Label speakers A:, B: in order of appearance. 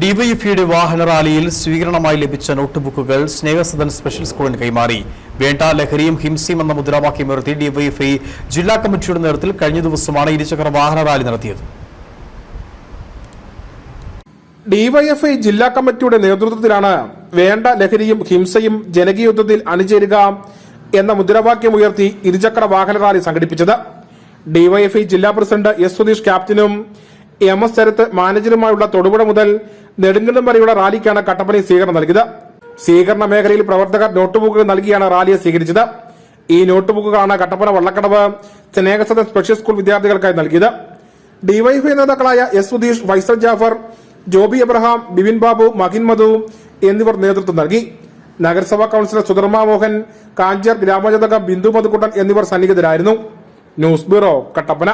A: ഡിവൈഎഫ്ഐയുടെ വാഹന റാലിയിൽ സ്വീകരണമായി ലഭിച്ച നോട്ട്ബുക്കുകൾ സ്നേഹസദൻ സ്പെഷ്യൽ സ്കൂളിന് കൈമാറി. വേണ്ട ലഹരിയും ഹിംസയും എന്ന മുദ്രാവാക്യമുയർത്തി ഡിവൈഎഫ്ഐ ജില്ലാ കമ്മിറ്റിയുടെ നേതൃത്വത്തിൽ കഴിഞ്ഞ ദിവസമാണ് ഇരുചക്ര വാഹന റാലി നടത്തിയത്.
B: ഡിവൈഎഫ്ഐ ജില്ലാ കമ്മിറ്റിയുടെ നേതൃത്വത്തിലാണ് വേണ്ട ലഹരിയും ഹിംസയും ജനകീയ യുദ്ധത്തിൽ അണിചേരുക എന്ന മുദ്രാവാക്യമുയർത്തി ഇരുചക്ര വാഹന റാലി സംഘടിപ്പിച്ചത്. ഡിവൈഎഫ്ഐ ജില്ലാ പ്രസിഡന്റ് എസ് സുധീഷ് ക്യാപ്റ്റനും എം.എസ്. ശരത്ത് മാനേജറുമായുള്ള തൊടുപുഴ മുതൽ നെടുങ്കണ്ടം വരെയുള്ള റാലിക്കാണ് കട്ടപ്പന സ്വീകരണം നൽകിയത്. സ്വീകരണ മേഖലയിൽ പ്രവർത്തകർ നോട്ട്ബുക്കുകൾ നൽകിയാണ് റാലിയെ സ്വീകരിച്ചത്. ഈ നോട്ട്ബുക്കുകളാണ് കട്ടപ്പന വള്ളക്കടവ് സ്നേഹസദൻ സ്പെഷ്യൽ സ്കൂൾ വിദ്യാർത്ഥികൾക്കായി നൽകിയത്. ഡിവൈഎഫ്ഐ നേതാക്കളായ എസ് സുധീഷ്, ഫൈസൽ ജാഫർ, ജോബി എബ്രഹാം, ബിപിൻ ബാബു, മഹിൻ മധു എന്നിവർ നേതൃത്വം നൽകി. നഗരസഭാ കൌൺസിലർ സുധർമ്മ മോഹൻ, കാഞ്ചർ ഗ്രാമജനക ബിന്ദു മധുക്കുട്ടൻ എന്നിവർ സന്നിഹിതരായിരുന്നു. News bureau, Kattappana.